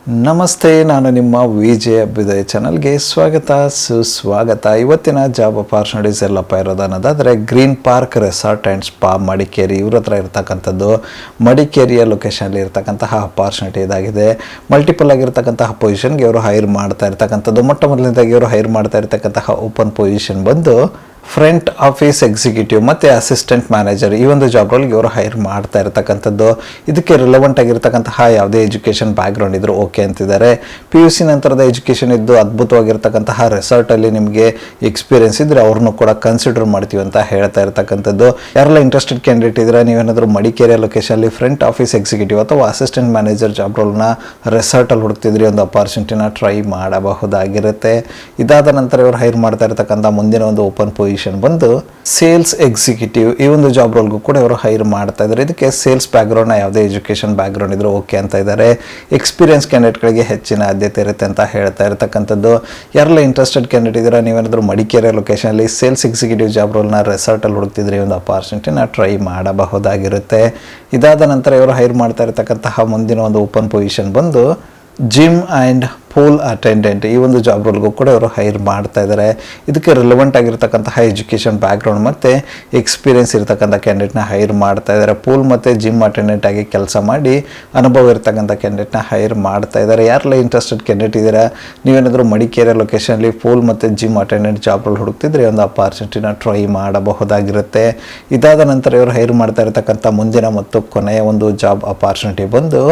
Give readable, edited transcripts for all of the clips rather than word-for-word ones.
ನಮಸ್ತೆ, ನಾನು ನಿಮ್ಮ ವಿಜಯ ಅಭ್ಯುದಯ ಚಾನಲ್ಗೆ ಸ್ವಾಗತ ಸುಸ್ವಾಗತ. ಇವತ್ತಿನ ಜಾಬ್ ಅಪಾರ್ಚುನಿಟೀಸ್ ಎಲ್ಲಪ್ಪ ಇರೋದು ಅನ್ನೋದಾದರೆ green park resort and spa Madikeri ಇವ್ರ ಹತ್ರ ಇರ್ತಕ್ಕಂಥದ್ದು. ಮಡಿಕೇರಿಯ ಲೊಕೇಶನಲ್ಲಿ ಇರ್ತಕ್ಕಂತಹ ಅಪಾರ್ಚುನಿಟಿ ಇದಾಗಿದೆ. ಮಲ್ಟಿಪಲ್ ಆಗಿರ್ತಕ್ಕಂತಹ ಪೊಸಿಷನ್ಗೆ ಇವರು ಹೈರ್ ಮಾಡ್ತಾ ಇರ್ತಕ್ಕಂಥದ್ದು. ಮೊಟ್ಟ ಮೊದಲನೇದಾಗಿ ಇವರು ಹೈರ್ ಮಾಡ್ತಾ ಇರ್ತಕ್ಕಂತಹ ಓಪನ್ ಪೊಸಿಷನ್ ಬಂದು ಫ್ರಂಟ್ ಆಫೀಸ್ ಎಕ್ಸಿಕ್ಯೂಟಿವ್ ಮತ್ತು ಅಸಿಸ್ಟೆಂಟ್ ಮ್ಯಾನೇಜರ್. ಈ ಒಂದು ಜಾಬ್ ರೋಲ್ಗೆ ಇವರು ಹೈರ್ ಮಾಡ್ತಾ ಇರ್ತಕ್ಕಂಥದ್ದು. ಇದಕ್ಕೆ ರಿಲೆವೆಂಟ್ ಆಗಿರ್ತಕ್ಕಂತಹ ಯಾವುದೇ ಎಜುಕೇಷನ್ ಬ್ಯಾಕ್ಗ್ರೌಂಡ್ ಇದ್ದರೂ ಓಕೆ ಅಂತಿದ್ದಾರೆ. PUC ನಂತರದ ಎಜುಕೇಷನ್ ಇದ್ದು ಅದ್ಭುತವಾಗಿರ್ತಕ್ಕಂತಹ ರೆಸಾರ್ಟಲ್ಲಿ ನಿಮಗೆ ಎಕ್ಸ್ಪೀರಿಯನ್ಸ್ ಇದ್ದರೆ ಅವ್ರನ್ನೂ ಕೂಡ ಕನ್ಸಿಡರ್ ಮಾಡ್ತೀವಿ ಅಂತ ಹೇಳ್ತಾ ಇರ್ತಕ್ಕಂಥದ್ದು. ಯಾರೆಲ್ಲ ಇಂಟ್ರೆಸ್ಟೆಡ್ ಕ್ಯಾಂಡಿಡೇಟ್ ಇದ್ದರೆ ನೀವೇನಾದರೂ ಮಡಿಕೇರಿಯ ಲೊಕೇಶನಲ್ಲಿ ಫ್ರಂಟ್ ಆಫೀಸ್ ಎಕ್ಸಿಕ್ಯೂಟಿವ್ ಅಥವಾ ಅಸಿಸ್ಟೆಂಟ್ ಮ್ಯಾನೇಜರ್ ಜಾಬ್ ರೋಲ್ನ ರೆಸಾರ್ಟಲ್ಲಿ ಹುಡುಕ್ತಿದ್ರಿ, ಒಂದು ಅಪಾರ್ಚುನಿಟಿನ ಟ್ರೈ ಮಾಡಬಹುದಾಗಿರುತ್ತೆ. ಇದಾದ ನಂತರ ಇವರು ಹೈರ್ ಮಾಡ್ತಾ ಇರ್ತಕ್ಕಂಥ ಮುಂದಿನ ಒಂದು ಓಪನ್ ಪೊಸಿಷನ್ ಬಂದು ಸೇಲ್ಸ್ ಎಕ್ಸಿಕ್ಯೂಟಿವ್. ಈ ಒಂದು ಜಾಬ್ ರೋಲ್ಗೂ ಕೂಡ ಇವರು ಹೈರ್ ಮಾಡ್ತಾ ಇದ್ದಾರೆ. ಇದಕ್ಕೆ ಸೇಲ್ಸ್ ಬ್ಯಾಕ್ಗ್ರೌಂಡ್ನ ಯಾವುದೇ ಎಜುಕೇಷನ್ ಬ್ಯಾಕ್ಗ್ರೌಂಡ್ ಇದ್ರೂ ಓಕೆ ಅಂತ ಇದ್ದಾರೆ. ಎಕ್ಸ್ಪೀರಿಯನ್ಸ್ ಕ್ಯಾಂಡಿಡೇಟ್ಗಳಿಗೆ ಹೆಚ್ಚಿನ ಆದ್ಯತೆ ಇರುತ್ತೆ ಅಂತ ಹೇಳ್ತಾ ಇರ್ತಕ್ಕಂಥದ್ದು. ಯಾರೆಲ್ಲ ಇಂಟ್ರೆಸ್ಟೆಡ್ ಕ್ಯಾಂಡಿಡೇಟ್ ಇದ್ದಾರೆ, ನೀವೇನಾದರೂ ಮಡಿಕೇರಿ ಲೊಕೇಶನಲ್ಲಿ ಸೇಲ್ಸ್ ಎಕ್ಸಿಕ್ಯೂಟಿವ್ ಜಾಬ್ ರೋಲ್ನ ರೆಸಾರ್ಟಲ್ಲಿ ಹುಡುಕ್ತಿದ್ರೆ ಒಂದು ಅಪಾರ್ಚುನಿಟಿನ ಟ್ರೈ ಮಾಡಬಹುದಾಗಿರುತ್ತೆ. ಇದಾದ ನಂತರ ಇವರು ಹೈರ್ ಮಾಡ್ತಾ ಇರ್ತಕ್ಕಂತಹ ಮುಂದಿನ ಒಂದು ಓಪನ್ ಪೊಸಿಷನ್ ಬಂದು ಜಿಮ್ ಆ್ಯಂಡ್ ಪೂಲ್ ಅಟೆಂಡೆಂಟ್. ಈ ಒಂದು ಜಾಬ್ ರೋಲ್ಗೂ ಕೂಡ ಇವರು ಹೈರ್ ಮಾಡ್ತಾ ಇದ್ದಾರೆ. ಇದಕ್ಕೆ ರಿಲೆವೆಂಟ್ ಆಗಿರ್ತಕ್ಕಂತಹ ಎಜುಕೇಷನ್ ಬ್ಯಾಕ್ಗ್ರೌಂಡ್ ಮತ್ತು ಎಕ್ಸ್ಪೀರಿಯನ್ಸ್ ಇರ್ತಕ್ಕಂಥ ಕ್ಯಾಂಡಿಡೇಟ್ನ ಹೈರ್ ಮಾಡ್ತಾ ಇದ್ದಾರೆ. ಪೂಲ್ ಮತ್ತು ಜಿಮ್ ಅಟೆಂಡೆಂಟ್ ಆಗಿ ಕೆಲಸ ಮಾಡಿ ಅನುಭವ ಇರ್ತಕ್ಕಂಥ ಕ್ಯಾಂಡಿಡೇಟ್ನ ಹೈರ್ ಮಾಡ್ತಾ ಇದ್ದಾರೆ. ಯಾರೆಲ್ಲ ಇಂಟ್ರೆಸ್ಟೆಡ್ ಕ್ಯಾಂಡಿಡೇಟ್ ಇದ್ದೀರಾ, ನೀವೇನಾದರೂ ಮಡಿಕೇರಿ ಲೊಕೇಶನಲ್ಲಿ ಪೂಲ್ ಮತ್ತು ಜಿಮ್ ಅಟೆಂಡೆಂಟ್ ಜಾಬ್ ರೋಲ್ ಹುಡುಕ್ತಿದ್ರೆ ಒಂದು ಅಪಾರ್ಚುನಿಟಿನ ಟ್ರೈ ಮಾಡಬಹುದಾಗಿರುತ್ತೆ. ಇದಾದ ನಂತರ ಇವರು ಹೈರ್ ಮಾಡ್ತಾ ಇರ್ತಕ್ಕಂಥ ಮುಂದಿನ ಮತ್ತು ಕೊನೆಯ ಒಂದು ಜಾಬ್ ಅಪಾರ್ಚುನಿಟಿ ಬಂದು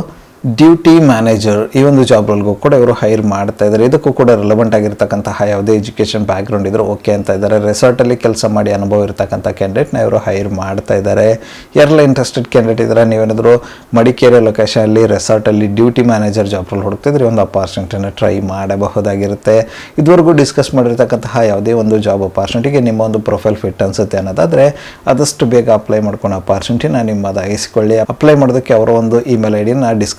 ಡ್ಯೂಟಿ ಮ್ಯಾನೇಜರ್. ಈ ಒಂದು ಜಾಬ್ ರೋಲ್ಗೂ ಕೂಡ ಇವರು ಹೈರ್ ಮಾಡ್ತಾ ಇದ್ದಾರೆ. ಇದಕ್ಕೂ ಕೂಡ ರಿಲೆವೆಂಟ್ ಆಗಿರ್ತಕ್ಕಂತಹ ಯಾವುದೇ ಎಜುಕೇಷನ್ ಬ್ಯಾಕ್ಗ್ರೌಂಡ್ ಇದ್ರೂ ಓಕೆ ಅಂತ ಇದ್ದಾರೆ. ರೆಸಾರ್ಟಲ್ಲಿ ಕೆಲಸ ಮಾಡಿ ಅನುಭವ ಇರ್ತಕ್ಕಂಥ ಕ್ಯಾಂಡಿಡೇಟ್ನ ಇವರು ಹೈರ್ ಮಾಡ್ತಾ ಇದ್ದಾರೆ. ಯಾರೆಲ್ಲ ಇಂಟ್ರೆಸ್ಟೆಡ್ ಕ್ಯಾಂಡಿಡೇಟ್ ಇದ್ದಾರೆ, ನೀವೇನಾದರೂ ಮಡಿಕೇರಿ ಲೊಕೇಶನಲ್ಲಿ ರೆಸಾರ್ಟಲ್ಲಿ ಡ್ಯೂಟಿ ಮ್ಯಾನೇಜರ್ ಜಾಬ್ ರೋಲ್ ಹುಡುಕ್ತಿದ್ರೆ ಒಂದು ಅಪಾರ್ಚುನಿಟಿನ ಟ್ರೈ ಮಾಡಬಹುದಾಗಿರುತ್ತೆ. ಇದುವರೆಗೂ ಡಿಸ್ಕಸ್ ಮಾಡಿರ್ತಕ್ಕಂತಹ ಯಾವುದೇ ಒಂದು ಜಾಬ್ ಅಪಾರ್ಚುನಿಟಿಗೆ ನಿಮ್ಮ ಒಂದು ಪ್ರೊಫೈಲ್ ಫಿಟ್ ಅನಿಸುತ್ತೆ ಅನ್ನೋದಾದರೆ ಆದಷ್ಟು ಬೇಗ ಅಪ್ಲೈ ಮಾಡ್ಕೊಂಡು ಅಪಾರ್ಚುನಿಟಿನ ನಿಮ್ಮದಾಗಿಸಿಕೊಳ್ಳಿ. ಅಪ್ಲೈ ಮಾಡೋದಕ್ಕೆ ಅವರ ಒಂದು ಇಮೇಲ್ ID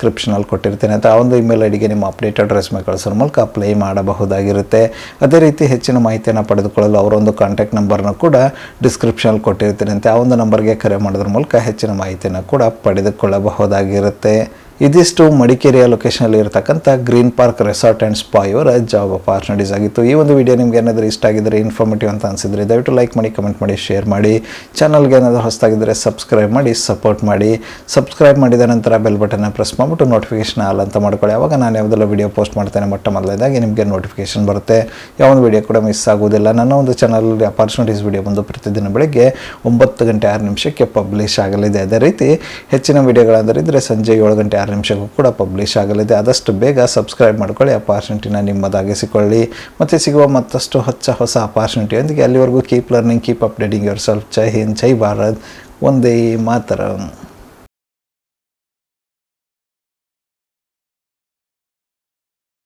ಡಿಸ್ಕ್ರಿಪ್ಷನಲ್ಲಿ ಕೊಟ್ಟಿರ್ತೇನೆ ಅಂತ ಆ ಒಂದು ಇಮೇಲ್ ಐಡಿಗೆ ನಿಮ್ಮ ಅಪ್ಡೇಟೆಡ್ ರೆಸ್ಯೂಮೆ ಕಳಿಸೋದ್ರ ಮೂಲಕ ಅಪ್ಲೈ ಮಾಡಬಹುದಾಗಿರುತ್ತೆ. ಅದೇ ರೀತಿ ಹೆಚ್ಚಿನ ಮಾಹಿತಿಯನ್ನು ಪಡೆದುಕೊಳ್ಳಲು ಅವರೊಂದು ಕಾಂಟ್ಯಾಕ್ಟ್ ನಂಬರ್ನ ಕೂಡ ಡಿಸ್ಕ್ರಿಪ್ಷನಲ್ಲಿ ಕೊಟ್ಟಿರ್ತೇನೆ ಅಂತ ಆ ಒಂದು ನಂಬರ್ಗೆ ಕರೆ ಮಾಡೋದ್ರ ಮೂಲಕ ಹೆಚ್ಚಿನ ಮಾಹಿತಿಯನ್ನು ಕೂಡ ಪಡೆದುಕೊಳ್ಳಬಹುದಾಗಿರುತ್ತೆ. ಇದಿಷ್ಟು ಮಡಿಕೇರಿಯ ಲೊಕೇಶನಲ್ಲಿ ಇರತಕ್ಕಂಥ green park resort and spa ಇವರ ಜಾಬ್ ಅಪಾರ್ಚುನಿಟೀಸ್ ಆಗಿತ್ತು. ಈ ಒಂದು ವಿಡಿಯೋ ನಿಮ್ಗೆ ಏನಾದರೂ ಇಷ್ಟ ಆಗಿದ್ದರೆ, ಇನ್ಫಾರ್ಮೇಟಿವ್ ಅಂತ ಅನಿಸಿದರೆ ದಯವಿಟ್ಟು ಲೈಕ್ ಮಾಡಿ, ಕಮೆಂಟ್ ಮಾಡಿ, ಶೇರ್ ಮಾಡಿ. ಚಾನಲ್ಗೆ ಏನಾದರೂ ಹೊಸದಾಗಿದ್ದರೆ ಸಬ್ಸ್ಕ್ರೈಬ್ ಮಾಡಿ, ಸಪೋರ್ಟ್ ಮಾಡಿ. ಸಬ್ಸ್ಕ್ರೈಬ್ ಮಾಡಿದ ನಂತರ ಬೆಲ್ ಬಟನ್ನ ಪ್ರೆಸ್ ಮಾಡಿಬಿಟ್ಟು ನೋಟಿಫಿಕೇಷನ್ ಆಲ್ ಅಂತ ಮಾಡ್ಕೊಳ್ಳಿ. ಆವಾಗ ನಾನು ಯಾವುದೆಲ್ಲ ವಿಡಿಯೋ ಪೋಸ್ಟ್ ಮಾಡ್ತೇನೆ ಮೊಟ್ಟ ಮೊದಲನೇದಾಗಿ ನಿಮಗೆ ನೋಟಿಫಿಕೇಷನ್ ಬರುತ್ತೆ. ಯಾವೊಂದು ವಿಡಿಯೋ ಕೂಡ ಮಿಸ್ ಆಗೋದಿಲ್ಲ. ನನ್ನ ಒಂದು ಚಾನಲಲ್ಲಿ ಅಪಾರ್ಚುನಿಟೀಸ್ ವಿಡಿಯೋ ಬಂದು ಪ್ರತಿದಿನ ಬೆಳಗ್ಗೆ 9:06 ಪಬ್ಲಿಷ್ ಆಗಲಿದೆ. ಅದೇ ರೀತಿ ಹೆಚ್ಚಿನ ವಿಡಿಯೋಗಳಾದರೆ ಸಂಜೆ 7:06 ಕೂಡ ಪಬ್ಲಿಷ್ ಆಗಲಿದೆ. ಆದಷ್ಟು ಬೇಗ ಸಬ್ಸ್ಕ್ರೈಬ್ ಮಾಡ್ಕೊಳ್ಳಿ, ಅಪಾರ್ಚುನಿಟಿನ ನಿಮ್ಮದಾಗಿಸಿಕೊಳ್ಳಿ. ಮತ್ತು ಸಿಗುವ ಮತ್ತಷ್ಟು ಹೊಸ ಅಪಾರ್ಚುನಿಟಿಯೊಂದಿಗೆ ಅಲ್ಲಿವರೆಗೂ keep learning, keep updating yourself. ಜೈ ಹಿಂದ್, ಜೈ ಭಾರತ್, ವಂದೇ ಮಾತರಂ.